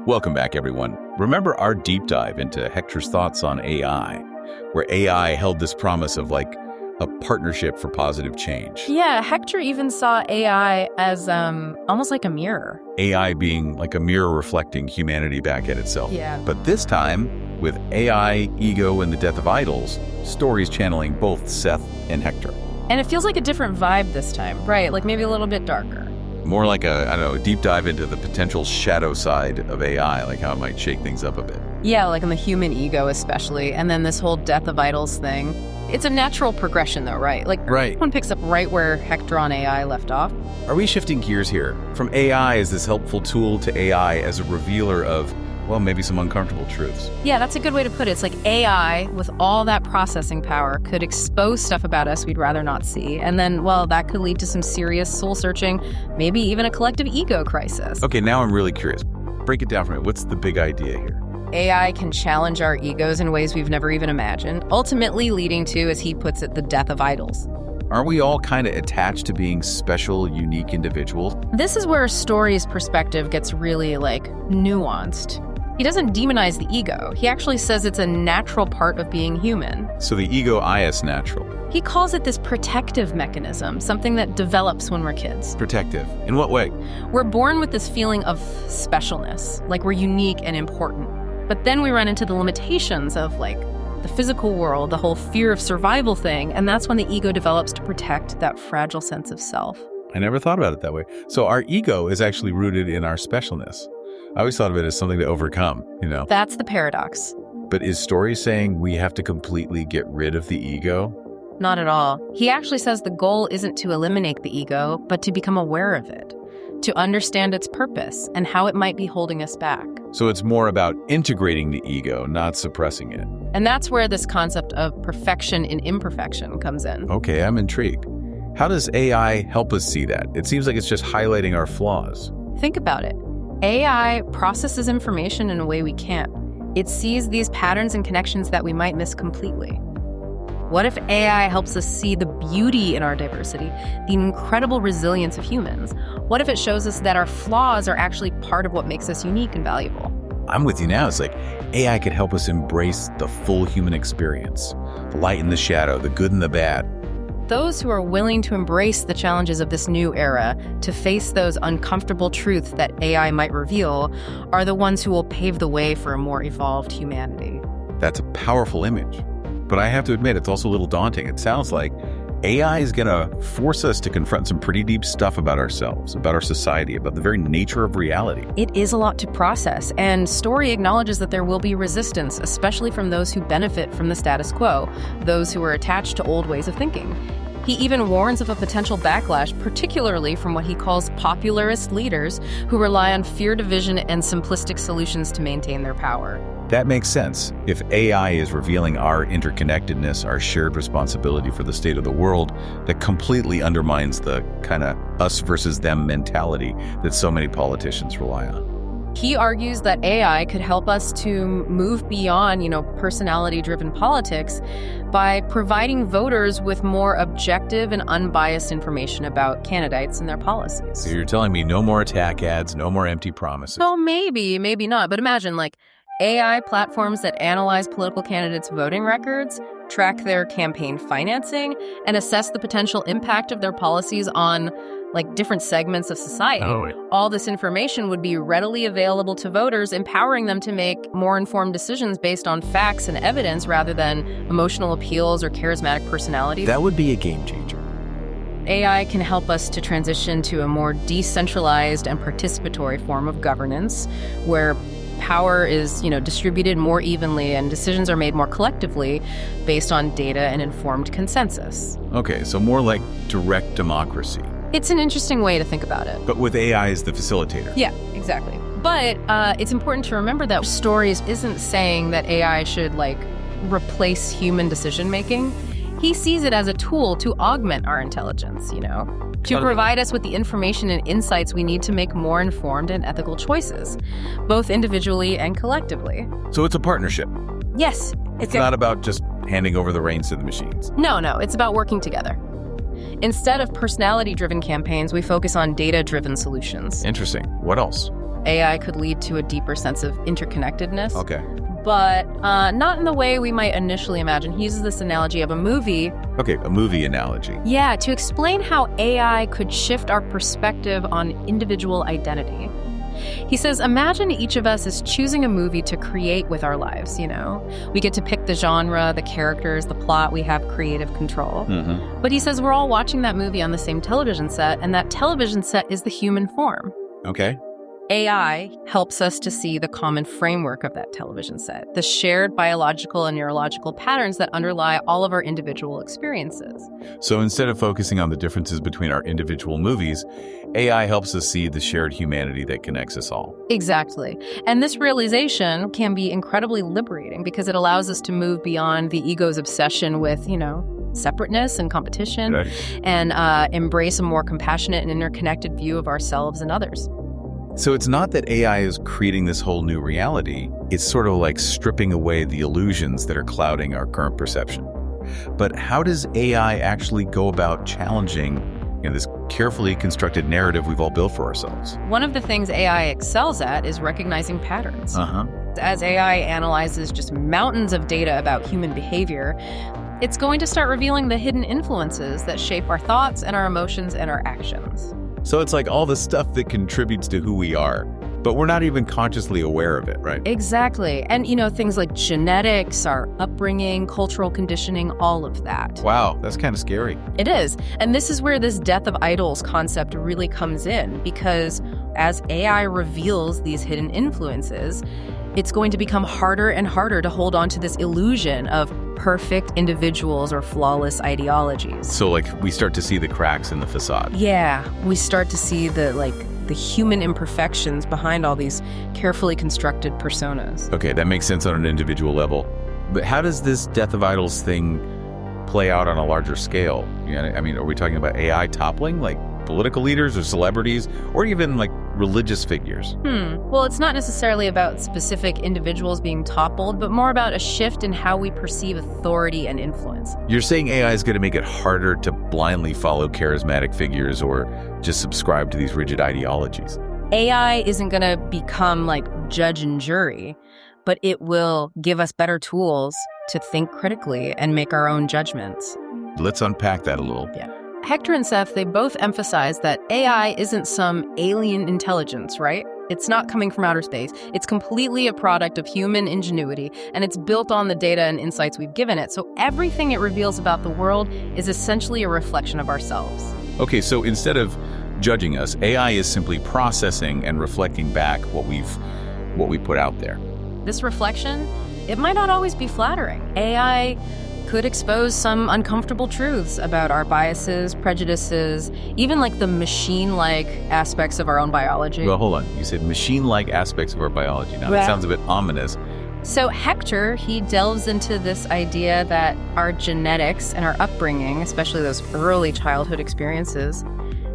Welcome back, everyone. Remember our deep dive into Hector's thoughts on AI, where AI held this promise of like a partnership for positive change. Yeah, Hector even saw AI as almost like a mirror. AI being like a mirror reflecting humanity back at itself. Yeah. But this time, with AI, ego, and the death of idols, stories channeling both Seth and Hector. And it feels like a different vibe this time, right? Like maybe a little bit darker. More like a deep dive into the potential shadow side of AI, like how it might shake things up a bit. Yeah, like in the human ego especially, and then this whole death of idols thing. It's a natural progression though, right? Like one picks up right where Hector on AI left off. Are we shifting gears here? From AI as this helpful tool to AI as a revealer of, well, maybe some uncomfortable truths. Yeah, that's a good way to put it. It's like AI, with all that processing power, could expose stuff about us we'd rather not see. And then, well, that could lead to some serious soul-searching, maybe even a collective ego crisis. Okay, now I'm really curious. Break it down for me. What's the big idea here? AI can challenge our egos in ways we've never even imagined, ultimately leading to, as he puts it, the death of idols. Aren't we all kind of attached to being special, unique individuals? This is where Story's perspective gets really, nuanced. He doesn't demonize the ego. He actually says it's a natural part of being human. So the ego is natural. He calls it this protective mechanism, something that develops when we're kids. Protective? In what way? We're born with this feeling of specialness, like we're unique and important. But then we run into the limitations of, the physical world, the whole fear of survival thing, and that's when the ego develops to protect that fragile sense of self. I never thought about it that way. So our ego is actually rooted in our specialness. I always thought of it as something to overcome, That's the paradox. But is Story saying we have to completely get rid of the ego? Not at all. He actually says the goal isn't to eliminate the ego, but to become aware of it, to understand its purpose and how it might be holding us back. So it's more about integrating the ego, not suppressing it. And that's where this concept of perfection in imperfection comes in. Okay, I'm intrigued. How does AI help us see that? It seems like it's just highlighting our flaws. Think about it. AI processes information in a way we can't. It sees these patterns and connections that we might miss completely. What if AI helps us see the beauty in our diversity, the incredible resilience of humans? What if it shows us that our flaws are actually part of what makes us unique and valuable? I'm with you now. It's like AI could help us embrace the full human experience, the light and the shadow, the good and the bad. Those who are willing to embrace the challenges of this new era, to face those uncomfortable truths that AI might reveal, are the ones who will pave the way for a more evolved humanity. That's a powerful image. But I have to admit, it's also a little daunting. It sounds like AI is going to force us to confront some pretty deep stuff about ourselves, about our society, about the very nature of reality. It is a lot to process, and Story acknowledges that there will be resistance, especially from those who benefit from the status quo, those who are attached to old ways of thinking. He even warns of a potential backlash, particularly from what he calls popularist leaders who rely on fear, division, and simplistic solutions to maintain their power. That makes sense. If AI is revealing our interconnectedness, our shared responsibility for the state of the world, that completely undermines the kind of us versus them mentality that so many politicians rely on. He argues that AI could help us to move beyond, personality-driven politics by providing voters with more objective and unbiased information about candidates and their policies. So you're telling me no more attack ads, no more empty promises? Well, maybe not. But imagine, AI platforms that analyze political candidates' voting records, track their campaign financing, and assess the potential impact of their policies on different segments of society. All this information would be readily available to voters, empowering them to make more informed decisions based on facts and evidence rather than emotional appeals or charismatic personalities. That would be a game changer. AI can help us to transition to a more decentralized and participatory form of governance where power is, distributed more evenly and decisions are made more collectively based on data and informed consensus. Okay, so more like direct democracy. It's an interesting way to think about it. But with AI as the facilitator. Yeah, exactly. But it's important to remember that Stories isn't saying that AI should, replace human decision-making. He sees it as a tool to augment our intelligence, to provide us with the information and insights we need to make more informed and ethical choices, both individually and collectively. So it's a partnership. Yes. It's not about just handing over the reins to the machines. No, it's about working together. Instead of personality-driven campaigns, we focus on data-driven solutions. Interesting. What else? AI could lead to a deeper sense of interconnectedness. Okay. But not in the way we might initially imagine. He uses this analogy of a movie. Okay, a movie analogy. Yeah, to explain how AI could shift our perspective on individual identity. He says, imagine each of us is choosing a movie to create with our lives, We get to pick the genre, the characters, the plot. We have creative control. Mm-hmm. But he says we're all watching that movie on the same television set, and that television set is the human form. Okay. AI helps us to see the common framework of that television set, the shared biological and neurological patterns that underlie all of our individual experiences. So instead of focusing on the differences between our individual movies, AI helps us see the shared humanity that connects us all. Exactly. And this realization can be incredibly liberating because it allows us to move beyond the ego's obsession with, separateness and competition, Right. and embrace a more compassionate and interconnected view of ourselves and others. So it's not that AI is creating this whole new reality. It's sort of like stripping away the illusions that are clouding our current perception. But how does AI actually go about challenging this carefully constructed narrative we've all built for ourselves? One of the things AI excels at is recognizing patterns. As AI analyzes just mountains of data about human behavior, it's going to start revealing the hidden influences that shape our thoughts and our emotions and our actions. So it's like all the stuff that contributes to who we are, but we're not even consciously aware of it, right? Exactly. And, things like genetics, our upbringing, cultural conditioning, all of that. Wow, that's kind of scary. It is. And this is where this death of idols concept really comes in, because as AI reveals these hidden influences, it's going to become harder and harder to hold on to this illusion of perfect individuals or flawless ideologies. So we start to see the cracks in the facade. Yeah, we start to see the human imperfections behind all these carefully constructed personas. Okay, that makes sense on an individual level. But how does this death of idols thing play out on a larger scale? Are we talking about AI toppling, like political leaders or celebrities, or even like religious figures? Well, it's not necessarily about specific individuals being toppled, but more about a shift in how we perceive authority and influence. You're saying AI is going to make it harder to blindly follow charismatic figures or just subscribe to these rigid ideologies? AI isn't going to become like judge and jury, but it will give us better tools to think critically and make our own judgments. Let's unpack that a little. Yeah. Hector and Seth, they both emphasize that AI isn't some alien intelligence, right? It's not coming from outer space. It's completely a product of human ingenuity, and it's built on the data and insights we've given it. So everything it reveals about the world is essentially a reflection of ourselves. Okay, so instead of judging us, AI is simply processing and reflecting back what we put out there. This reflection, it might not always be flattering. AI could expose some uncomfortable truths about our biases, prejudices, even like the machine-like aspects of our own biology. Well, hold on. You said machine-like aspects of our biology. Now, that sounds a bit ominous. So Hector, he delves into this idea that our genetics and our upbringing, especially those early childhood experiences,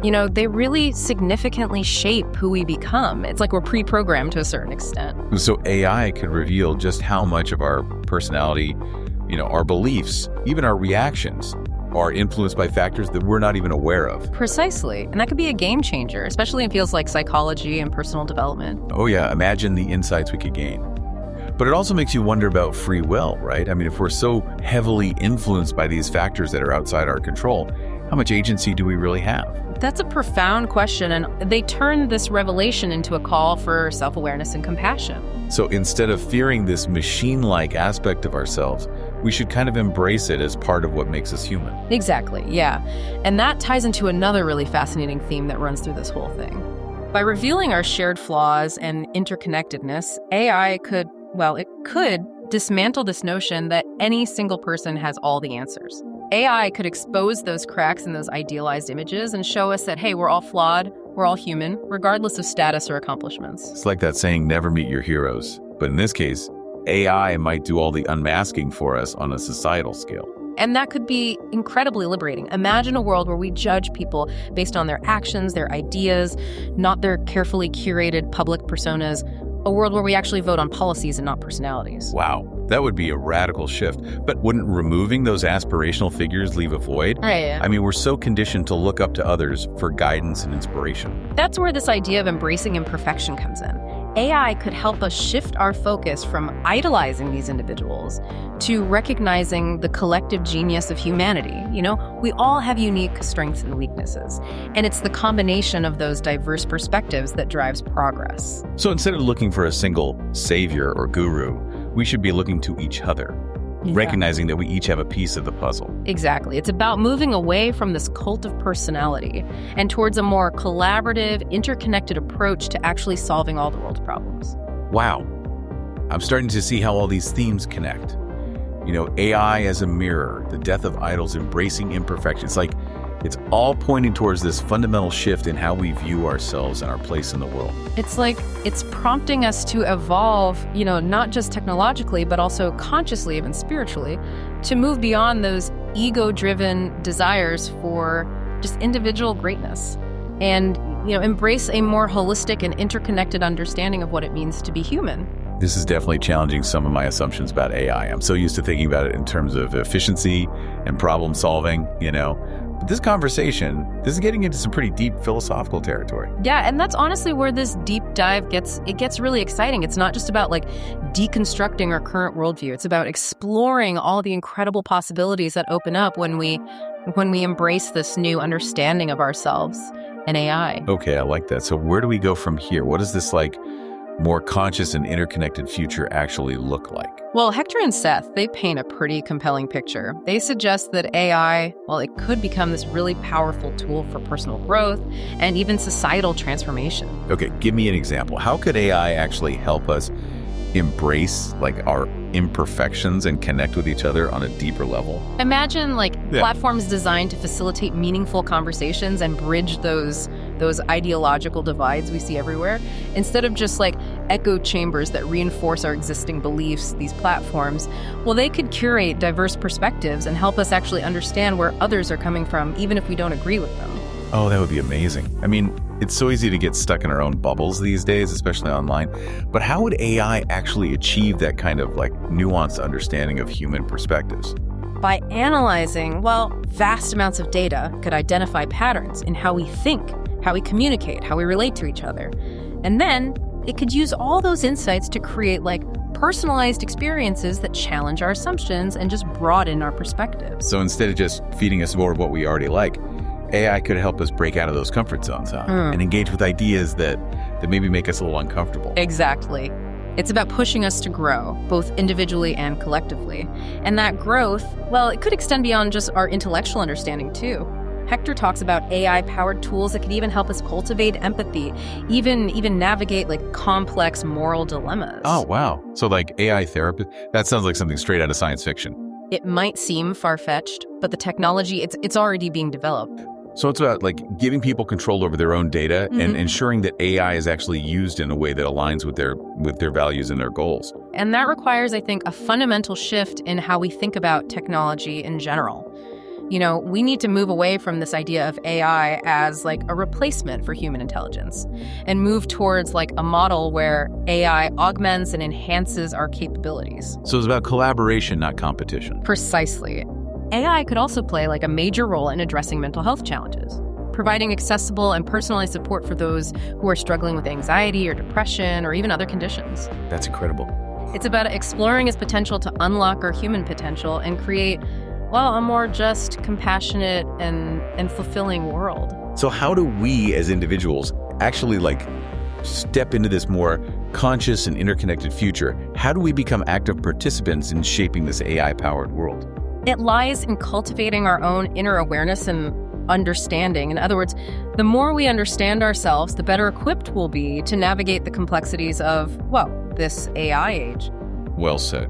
they really significantly shape who we become. It's like we're pre-programmed to a certain extent. So AI could reveal just how much of our personality, our beliefs, even our reactions, are influenced by factors that we're not even aware of. Precisely. And that could be a game changer, especially in fields like psychology and personal development. Oh yeah, imagine the insights we could gain. But it also makes you wonder about free will, right? If we're so heavily influenced by these factors that are outside our control, how much agency do we really have? That's a profound question, and they turn this revelation into a call for self-awareness and compassion. So instead of fearing this machine-like aspect of ourselves, we should kind of embrace it as part of what makes us human. Exactly, yeah. And that ties into another really fascinating theme that runs through this whole thing. By revealing our shared flaws and interconnectedness, AI could dismantle this notion that any single person has all the answers. AI could expose those cracks in those idealized images and show us that, hey, we're all flawed, we're all human, regardless of status or accomplishments. It's like that saying, never meet your heroes. But in this case, AI might do all the unmasking for us on a societal scale. And that could be incredibly liberating. Imagine a world where we judge people based on their actions, their ideas, not their carefully curated public personas. A world where we actually vote on policies and not personalities. Wow, that would be a radical shift. But wouldn't removing those aspirational figures leave a void? Right. Yeah. I mean, we're so conditioned to look up to others for guidance and inspiration. That's where this idea of embracing imperfection comes in. AI could help us shift our focus from idolizing these individuals to recognizing the collective genius of humanity. You know, we all have unique strengths and weaknesses, and it's the combination of those diverse perspectives that drives progress. So instead of looking for a single savior or guru, we should be looking to each other, recognizing that we each have a piece of the puzzle. Exactly. It's about moving away from this cult of personality and towards a more collaborative, interconnected approach to actually solving all the world's problems. Wow. I'm starting to see how all these themes connect. You know, AI as a mirror, the death of idols, embracing imperfection. It's like it's all pointing towards this fundamental shift in how we view ourselves and our place in the world. It's like it's prompting us to evolve, you know, not just technologically, but also consciously, even spiritually, to move beyond those ego-driven desires for just individual greatness and, you know, embrace a more holistic and interconnected understanding of what it means to be human. This is definitely challenging some of my assumptions about AI. I'm so used to thinking about it in terms of efficiency and problem solving, you know. But this conversation, this is getting into some pretty deep philosophical territory. Yeah, and that's honestly where this deep dive gets really exciting. It's not just about like deconstructing our current worldview. It's about exploring all the incredible possibilities that open up when we embrace this new understanding of ourselves and AI. Okay, I like that. So where do we go from here? What does this like more conscious and interconnected future actually look like? Well, Hector and Seth, they paint a pretty compelling picture. They suggest that AI, well, it could become this really powerful tool for personal growth and even societal transformation. Okay, give me an example. How could AI actually help us embrace like our imperfections and connect with each other on a deeper level? Imagine like platforms designed to facilitate meaningful conversations and bridge those ideological divides we see everywhere. Instead of just like echo chambers that reinforce our existing beliefs, these platforms, well, they could curate diverse perspectives and help us actually understand where others are coming from, even if we don't agree with them. Oh, that would be amazing. I mean, it's so easy to get stuck in our own bubbles these days, especially online. But how would AI actually achieve that kind of like nuanced understanding of human perspectives? By analyzing, well, vast amounts of data could identify patterns in how we think, how we communicate, how we relate to each other. And then it could use all those insights to create like personalized experiences that challenge our assumptions and just broaden our perspectives. So instead of just feeding us more of what we already like, AI could help us break out of those comfort zones and engage with ideas that maybe make us a little uncomfortable. Exactly. It's about pushing us to grow, both individually and collectively. And that growth, well, it could extend beyond just our intellectual understanding too. Hector talks about AI-powered tools that could even help us cultivate empathy, even navigate like complex moral dilemmas. Oh, wow. So like AI therapy, that sounds like something straight out of science fiction. It might seem far-fetched, but the technology, it's already being developed. So it's about like giving people control over their own data and ensuring that AI is actually used in a way that aligns with their values and their goals. And that requires, I think, a fundamental shift in how we think about technology in general. You know, we need to move away from this idea of AI as like a replacement for human intelligence and move towards like a model where AI augments and enhances our capabilities. So it's about collaboration, not competition. Precisely. AI could also play like a major role in addressing mental health challenges, providing accessible and personalized support for those who are struggling with anxiety or depression or even other conditions. That's incredible. It's about exploring its potential to unlock our human potential and create, well, a more just, compassionate, and fulfilling world. So how do we as individuals actually like step into this more conscious and interconnected future? How do we become active participants in shaping this AI-powered world? It lies in cultivating our own inner awareness and understanding. In other words, the more we understand ourselves, the better equipped we'll be to navigate the complexities of, well, this AI age. Well said.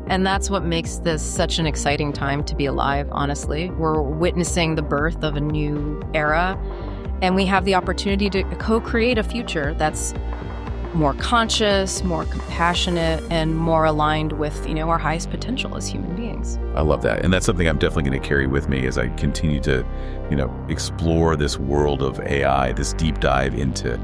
And that's what makes this such an exciting time to be alive, honestly. We're witnessing the birth of a new era, and we have the opportunity to co-create a future that's more conscious, more compassionate, and more aligned with, you know, our highest potential as human beings. I love that. And that's something I'm definitely going to carry with me as I continue to, you know, explore this world of AI, this deep dive into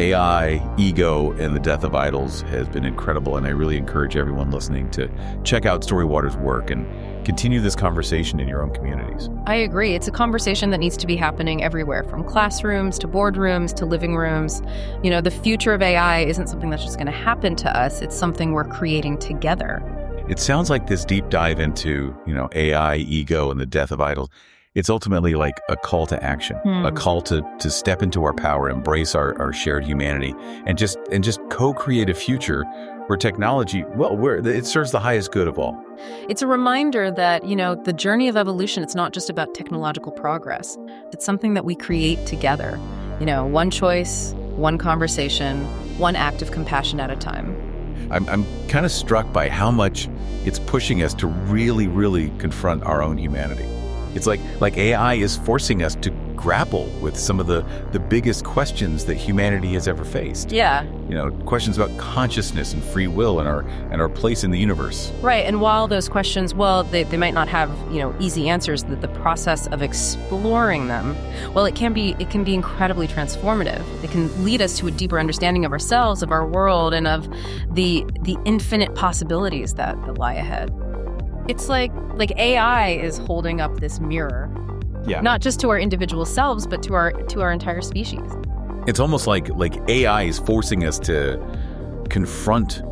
AI, ego, and the death of idols has been incredible, and I really encourage everyone listening to check out Storywater's work and continue this conversation in your own communities. I agree. It's a conversation that needs to be happening everywhere, from classrooms to boardrooms to living rooms. You know, the future of AI isn't something that's just going to happen to us. It's something we're creating together. It sounds like this deep dive into, AI, ego, and the death of idols, it's ultimately like a call to action, a call to step into our power, embrace our shared humanity, and just co-create a future where technology, where it serves the highest good of all. It's a reminder that, the journey of evolution, it's not just about technological progress. It's something that we create together. One choice, one conversation, one act of compassion at a time. I'm kind of struck by how much it's pushing us to really, really confront our own humanity. It's like AI is forcing us to grapple with some of the biggest questions that humanity has ever faced. Yeah. Questions about consciousness and free will and our place in the universe. Right. And while those questions, they might not have, easy answers, the process of exploring them, it can be incredibly transformative. It can lead us to a deeper understanding of ourselves, of our world, and of the infinite possibilities that lie ahead. It's like AI is holding up this mirror, not just to our individual selves, but to our entire species. It's almost like AI is forcing us to confront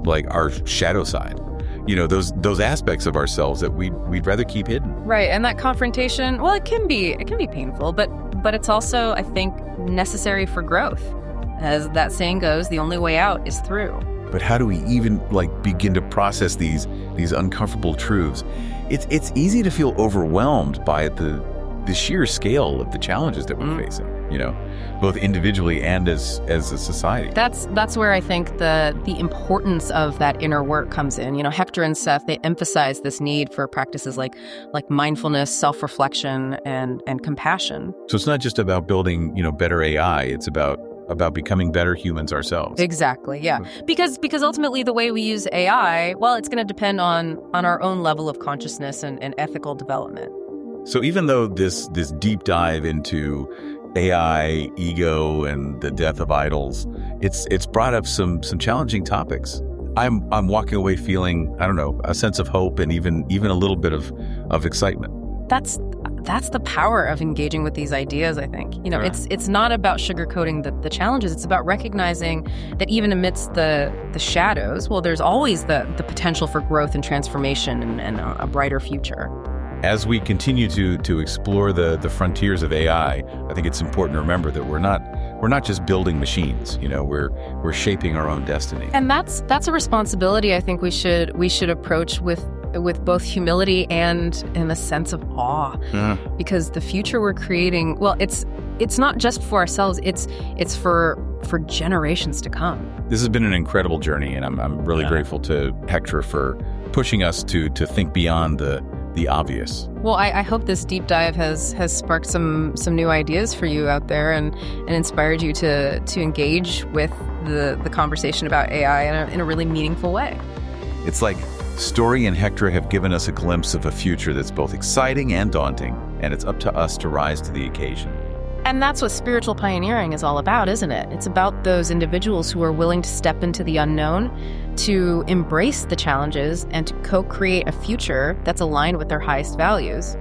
our shadow side, those aspects of ourselves that we'd rather keep hidden. Right, and that confrontation, it can be painful, but it's also, I think, necessary for growth. As that saying goes, the only way out is through. But how do we even begin to process these uncomfortable truths? It's easy to feel overwhelmed by the sheer scale of the challenges that we're facing, both individually and as a society. That's where I think the importance of that inner work comes in. Hector and Seth, they emphasize this need for practices like mindfulness, self-reflection, and compassion. So it's not just about building, better AI. It's about becoming better humans ourselves. Exactly, yeah. Because ultimately the way we use AI, it's going to depend on our own level of consciousness and ethical development. So even though this deep dive into AI, ego, and the death of idols, it's brought up some challenging topics. I'm walking away feeling, a sense of hope and even a little bit of excitement. That's the power of engaging with these ideas, I think. It's not about sugarcoating the challenges. It's about recognizing that even amidst the shadows, there's always the potential for growth and transformation and a brighter future. As we continue to explore the frontiers of AI, I think it's important to remember that we're not just building machines. We're shaping our own destiny. And that's a responsibility I think we should approach with both humility and in a sense of awe, because the future we're creating, it's not just for ourselves, it's for generations to come. This has been an incredible journey, and I'm really grateful to Hector for pushing us to think beyond the obvious. I hope this deep dive has sparked some new ideas for you out there and inspired you to engage with the conversation about AI in a really meaningful way. It's like Story and Hector have given us a glimpse of a future that's both exciting and daunting, and it's up to us to rise to the occasion. And that's what spiritual pioneering is all about, isn't it? It's about those individuals who are willing to step into the unknown, to embrace the challenges, and to co-create a future that's aligned with their highest values.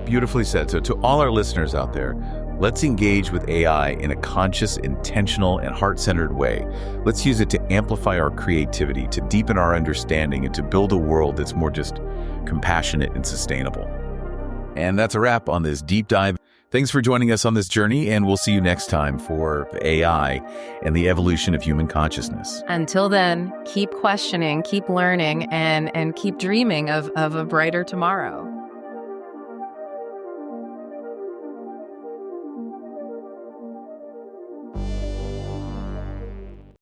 Beautifully said. So to all our listeners out there, let's engage with AI in a conscious, intentional, and heart-centered way. Let's use it to amplify our creativity, to deepen our understanding, and to build a world that's more just compassionate and sustainable. And that's a wrap on this deep dive. Thanks for joining us on this journey, and we'll see you next time for AI and the evolution of human consciousness. Until then, keep questioning, keep learning, and keep dreaming of a brighter tomorrow.